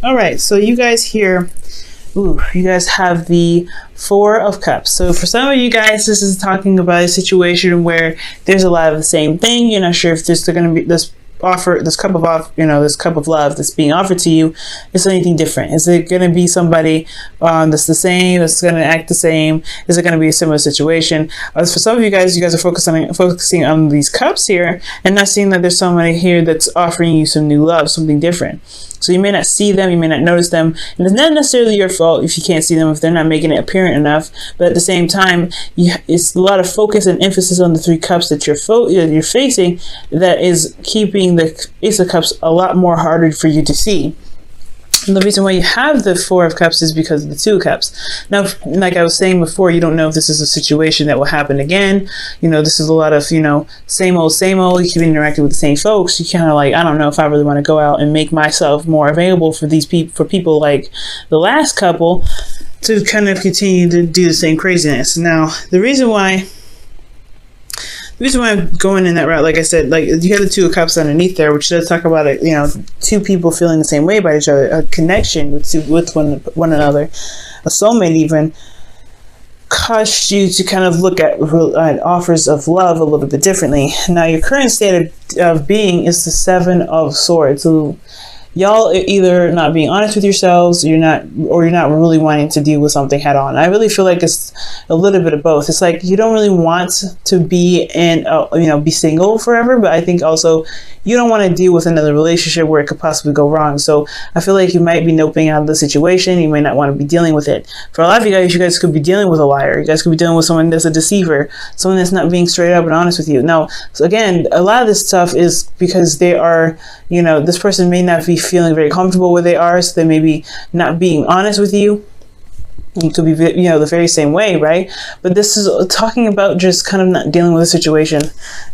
All right, so you guys here, you guys have the Four of Cups. So for some of you guys, this is talking about a situation where there's a lot of the same thing. You're not sure if there's going to be this cup of love that's being offered to you is anything different. Is it going to be somebody that's the same, that's going to act the same? Is it going to be a similar situation? For some of you guys are focusing on these cups here and not seeing that there's somebody here that's offering you some new love, something different. So you may not see them, you may not notice them, and it's not necessarily your fault if you can't see them, if they're not making it apparent enough. But at the same time, it's a lot of focus and emphasis on the three cups that you're facing that is keeping the Ace of Cups a lot more harder for you to see. And the reason why you have the Four of Cups is because of the Two of Cups. Now, like I was saying before, you don't know if this is a situation that will happen again. This is a lot of, same old, you keep interacting with the same folks. You kind of like, I don't know if I really want to go out and make myself more available for these people, for people like the last couple to kind of continue to do the same craziness. Now, the reason why I'm going in that route, like I said, like you have the Two of Cups underneath there, which does talk about two people feeling the same way about each other, a connection with one another, a soulmate even, caused you to kind of look at offers of love a little bit differently. Now, your current state of being is the Seven of Swords. So y'all are either not being honest with yourselves, or you're not really wanting to deal with something head on. I really feel like it's a little bit of both. It's like you don't really want to be be single forever, but I think also you don't want to deal with another relationship where it could possibly go wrong. So I feel like you might be noping out of the situation. You might not want to be dealing with it. For a lot of you guys could be dealing with a liar. You guys could be dealing with someone that's a deceiver, someone that's not being straight up and honest with you. Now, so again, a lot of this stuff is because they are, this person may not be feeling very comfortable where they are, so they may be not being honest with you. You could be, the very same way, right? But this is talking about just kind of not dealing with a situation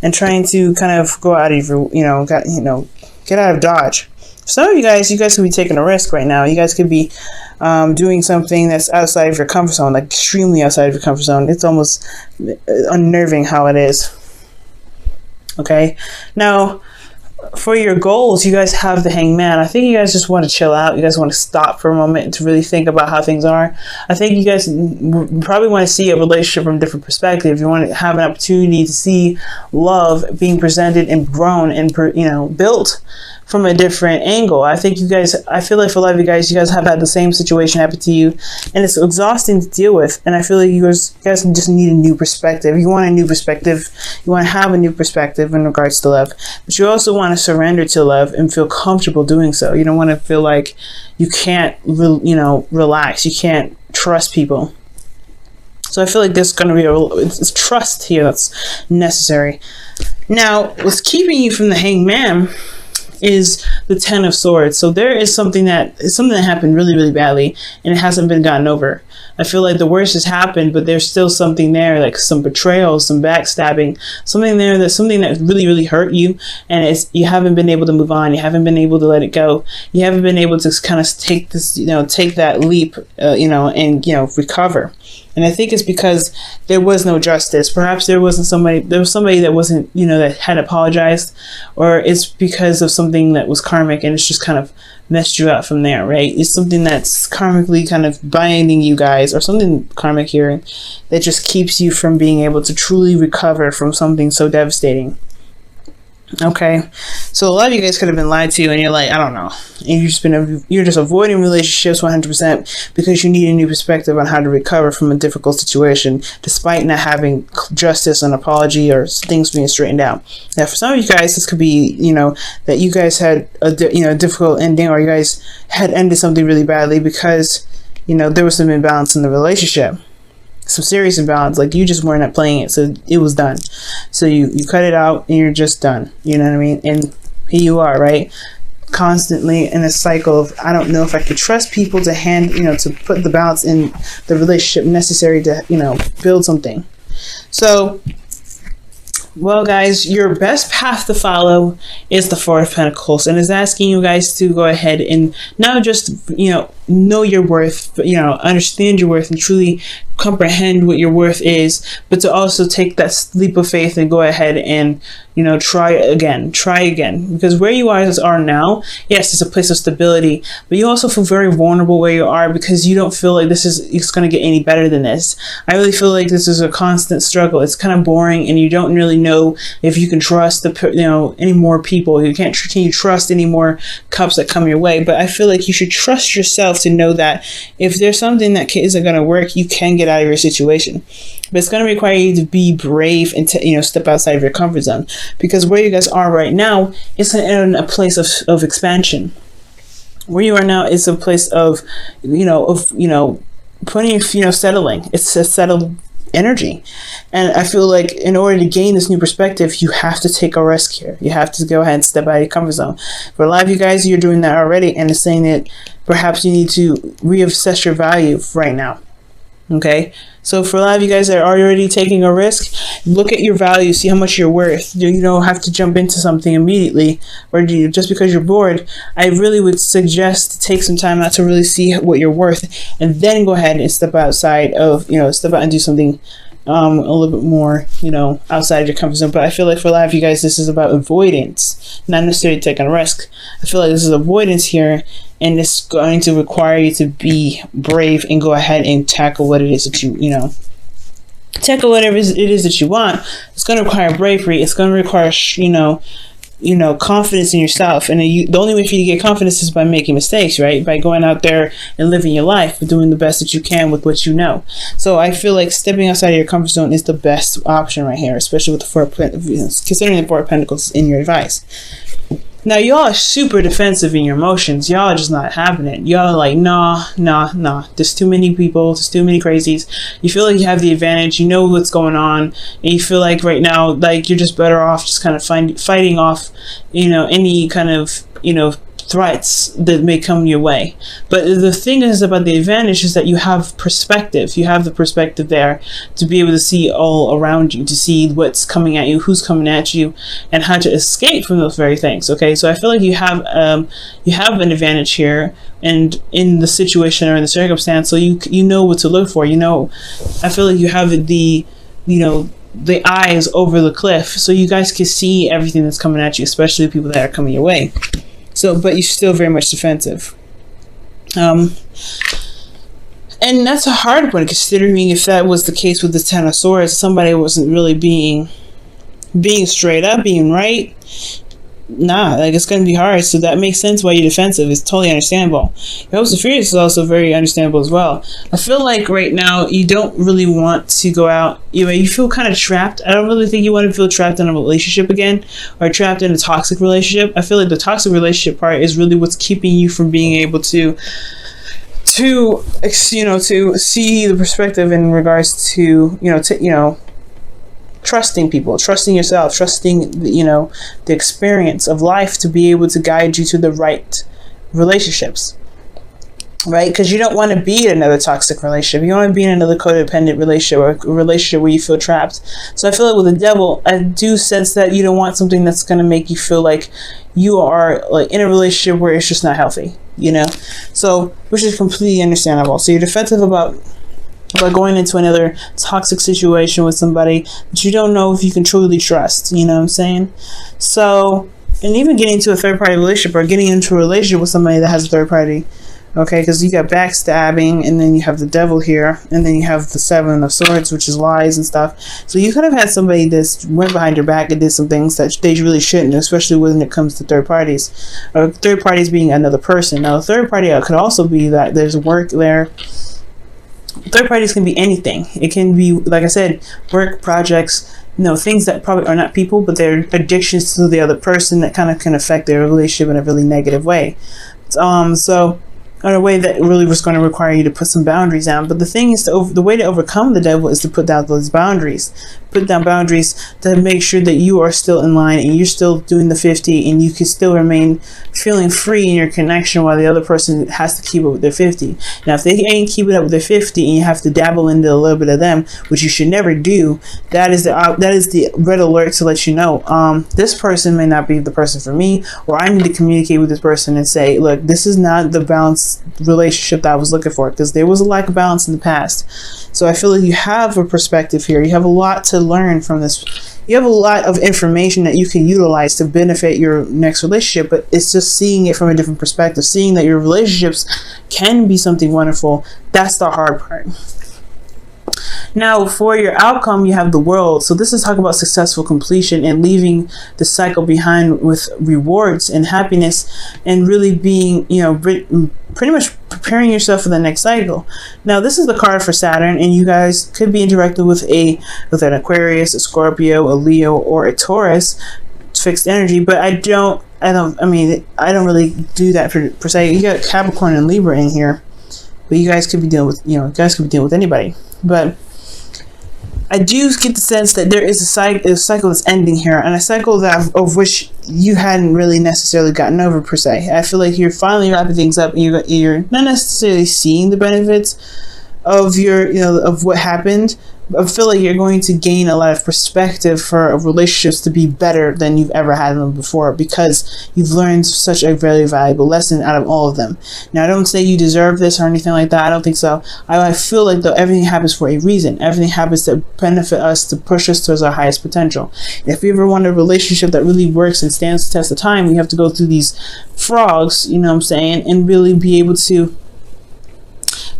and trying to kind of go out of your, get out of Dodge. Some of you guys could be taking a risk right now. You guys could be doing something that's outside of your comfort zone, like extremely outside of your comfort zone. It's almost unnerving how it is. Okay, now, for your goals, you guys have the Hangman. I think you guys just want to chill out. You guys want to stop for a moment to really think about how things are. I think you guys probably want to see a relationship from a different perspective. You want to have an opportunity to see love being presented and grown and built from a different angle. I feel like for a lot of you guys have had the same situation happen to you, and it's exhausting to deal with. And I feel like you guys just need a new perspective. You want a new perspective. You want to have a new perspective in regards to love, but you also want to surrender to love and feel comfortable doing so. You don't want to feel like you can't, relax. You can't trust people. So I feel like there's going to be it's trust here that's necessary. Now, what's keeping you from the Hangman is the Ten of Swords. So there is something that happened really, really badly, and it hasn't been gotten over. I feel like the worst has happened, but there's still something there, like some betrayal, some backstabbing, something that really, really hurt you, and you haven't been able to move on. You haven't been able to let it go. You haven't been able to kind of take that leap, and recover. And I think it's because there was no justice. Perhaps there was somebody that wasn't, that had apologized, or it's because of something that was karmic and it's just kind of messed you up from there, right? It's something that's karmically kind of binding you guys, or something karmic here that just keeps you from being able to truly recover from something so devastating. Okay, so a lot of you guys could have been lied to, and you're like, I don't know, and you're just avoiding relationships 100% because you need a new perspective on how to recover from a difficult situation, despite not having justice, an apology, or things being straightened out. Now, for some of you guys, this could be, that you guys had a difficult ending, or you guys had ended something really badly because, there was some imbalance in the relationship. Some serious imbalance, like you just weren't playing it, so it was done. So you cut it out and you're just done. You know what I mean? And here you are, right? Constantly in a cycle of, I don't know if I could trust people to to put the balance in the relationship necessary to, build something. So, well, guys, your best path to follow is the Four of Pentacles, and is asking you guys to go ahead and not just, know your worth, but, understand your worth and truly comprehend what your worth is, but to also take that leap of faith and go ahead and, you know, try again, because where you guys are now, yes, it's a place of stability, but you also feel very vulnerable where you are, because you don't feel like it's going to get any better than this. I really feel like this is a constant struggle. It's kind of boring, and you don't really know if you can trust any more people. Can you trust any more cups that come your way? But I feel like you should trust yourself to know that if there's something that isn't going to work, you can get out of your situation. But it's going to require you to be brave and to, step outside of your comfort zone, because where you guys are right now is in a place of expansion. Where you are now is a place of putting, settling. It's a settled energy. And I feel like in order to gain this new perspective, you have to take a risk here. You have to go ahead and step out of your comfort zone. For a lot of you guys, you're doing that already, and it's saying that perhaps you need to reassess your value right now. Okay, so for a lot of you guys that are already taking a risk, look at your value, see how much you're worth. You don't have to jump into something immediately, or just because you're bored. I really would suggest to take some time out to really see what you're worth, and then go ahead and step outside step out and do something a little bit more, outside of your comfort zone. But I feel like for a lot of you guys, this is about avoidance, not necessarily taking a risk. I feel like this is avoidance here, and it's going to require you to be brave and go ahead and tackle what it is that tackle whatever it is that you want. It's going to require bravery. It's going to require, confidence in yourself. And the only way for you to get confidence is by making mistakes, right? By going out there and living your life, doing the best that you can with what you know. So I feel like stepping outside of your comfort zone is the best option right here, especially with considering the Four of Pentacles in your advice. Now, y'all are super defensive in your emotions. Y'all are just not having it. Y'all are like, nah. There's too many people. There's too many crazies. You feel like you have the advantage. You know what's going on. And you feel like right now, like you're just better off just kind of fighting off, any kind of, threats that may come your way. But the thing is about the advantage is that you have perspective. You have the perspective there to be able to see all around you, to see what's coming at you, who's coming at you, and how to escape from those very things. Okay, so I feel like you have an advantage here, and in the situation or in the circumstance, so you know what to look for. I feel like you have the eyes over the cliff, so you guys can see everything that's coming at you, especially the people that are coming your way. So, but you're still very much defensive. And that's a hard one, considering if that was the case with the Ten of Swords, somebody wasn't really being straight up, being right. It's going to be hard. So that makes sense why you're defensive. It's totally understandable. Your hopes and fears is also very understandable as well. I feel like right now you don't really want to go out. You feel kind of trapped. I don't really think you want to feel trapped in a relationship again, or trapped in a toxic relationship. I feel like the toxic relationship part is really what's keeping you from being able to see the perspective in regards to trusting people, trusting yourself, trusting the experience of life to be able to guide you to the right relationships, right? Because you don't want to be in another toxic relationship. You don't want to be in another codependent relationship, or a relationship where you feel trapped. So I feel like with the Devil, I do sense that you don't want something that's going to make you feel like you are like in a relationship where it's just not healthy, so, which is completely understandable. So you're defensive about going into another toxic situation with somebody that you don't know if you can truly trust. You know what I'm saying? So, and even getting into a third-party relationship, or getting into a relationship with somebody that has a third party. Okay, because you got backstabbing, and then you have the Devil here, and then you have the Seven of Swords, which is lies and stuff. So you could have had somebody that went behind your back and did some things that they really shouldn't, especially when it comes to third parties. Or third parties being another person. Now, a third party could also be that there's work there. Third parties can be anything. It can be, like I said, work, projects, things that probably are not people, but they're addictions to the other person that kind of can affect their relationship in a really negative way. So in a way that really was going to require you to put some boundaries down. But the thing is, the way to overcome the Devil is to put down those boundaries. put down boundaries to make sure that you are still in line and you're still doing the 50 and you can still remain feeling free in your connection while the other person has to keep up with their 50. Now, if they ain't keeping up with their 50 and you have to dabble into a little bit of them, which you should never do, that is the red alert to let you know, this person may not be the person for me, or I need to communicate with this person and say, look, this is not the balanced relationship that I was looking for, because there was a lack of balance in the past. So I feel like you have a perspective here. You have a lot to learn from this. You have a lot of information that you can utilize to benefit your next relationship, but it's just seeing it from a different perspective, seeing that your relationships can be something wonderful. That's the hard part. Now, for your outcome, you have the World. So this is talking about successful completion and leaving the cycle behind with rewards and happiness, and really being, pretty much preparing yourself for the next cycle. Now, this is the card for Saturn, and you guys could be interacting with an Aquarius, a Scorpio, a Leo, or a Taurus fixed energy, but I don't really do that per se. You got Capricorn and Libra in here, but you guys could be dealing with anybody. But I do get the sense that there is a cycle that's ending here, and a cycle of which you hadn't really necessarily gotten over per se. I feel like you're finally wrapping things up, and you're not necessarily seeing the benefits of of what happened. I feel like you're going to gain a lot of perspective for relationships to be better than you've ever had them before, because you've learned such a very valuable lesson out of all of them. Now, I don't say you deserve this or anything like that. I don't think so. I feel like though everything happens for a reason. Everything happens to benefit us, to push us towards our highest potential. And if you ever want a relationship that really works and stands the test of time, you have to go through these frogs, and really be able to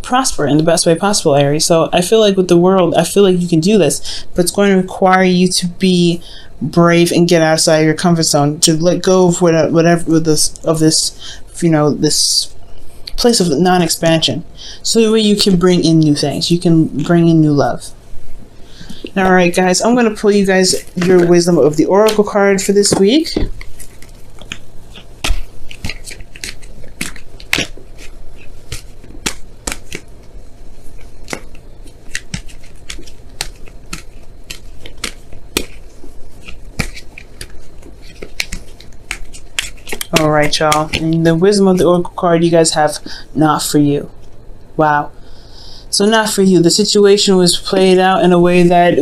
prosper in the best way possible, Aries. So I feel like with the World, I feel like you can do this, but it's going to require you to be brave and get outside your comfort zone, to let go of this place of non-expansion, so that you can bring in new things. You can bring in new love. All right, guys, I'm going to pull you guys your wisdom of the Oracle card for this week. All right, y'all. And the wisdom of the Oracle card, you guys have not for you. Wow. So not for you. The situation was played out in a way that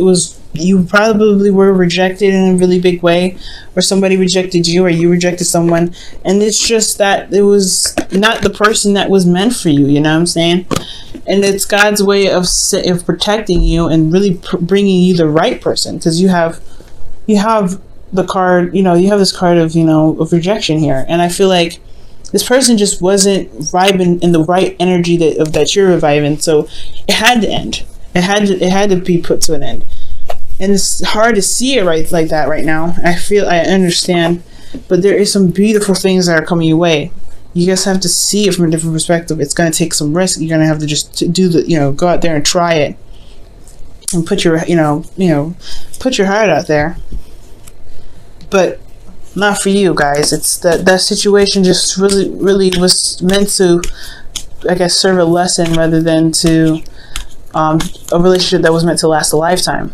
you probably were rejected in a really big way, or somebody rejected you, or you rejected someone, and it's just that it was not the person that was meant for you. You know what I'm saying? And it's God's way of protecting you and really bringing you the right person, because you have the card, you have this card of rejection here, and I feel like this person just wasn't vibing in the right energy that you're reviving, so it had to end. It had to be put to an end, and it's hard to see it like that right now. I understand, but there is some beautiful things that are coming your way. You guys have to see it from a different perspective. It's going to take some risk. You're going to have to just go out there and try it, and put your put your heart out there. But not for you guys. It's that situation just really was meant to, I guess, serve a lesson rather than to a relationship that was meant to last a lifetime.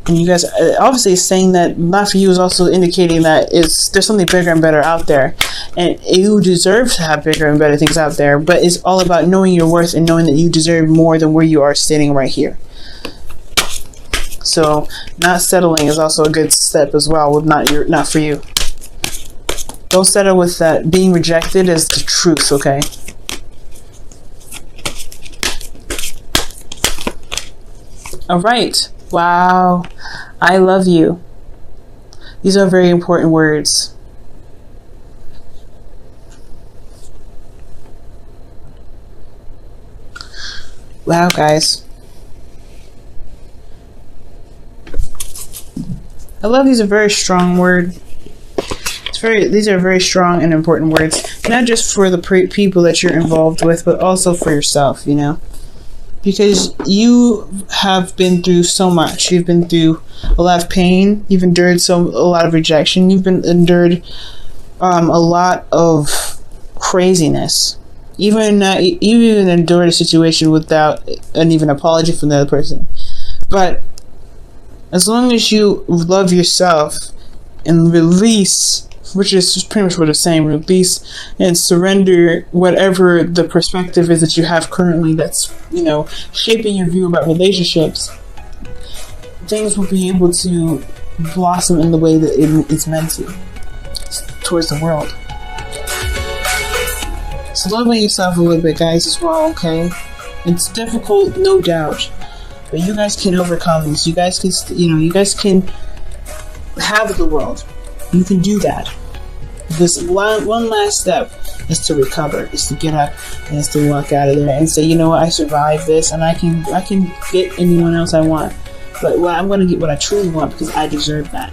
And you guys obviously saying that not for you is also indicating that there's something bigger and better out there, and you deserve to have bigger and better things out there. But it's all about knowing your worth and knowing that you deserve more than where you are standing right here. So not settling is also a good step as well with not for you. Don't settle with that. Being rejected is the truth, okay? All right. Wow. I love you. These are very important words. Wow, guys. I love these are very strong words. These are very strong and important words, not just for the people that you're involved with, but also for yourself, because you have been through so much. You've been through a lot of pain. You've endured a lot of rejection. You've endured a lot of craziness. You even endured a situation without an even apology from the other person. But As long as you love yourself and release, which is pretty much what it's saying, release and surrender whatever the perspective is that you have currently that's, shaping your view about relationships, things will be able to blossom in the way that it's meant to towards the world. So loving yourself a little bit, guys, as well, okay? It's difficult, no doubt, but you guys can overcome this. You guys can, you guys can have the world. You can do that. This one last step is to recover, is to get up, and is to walk out of there and say, you know what, I survived this, and I can get anyone else I want. But I'm going to get what I truly want because I deserve that.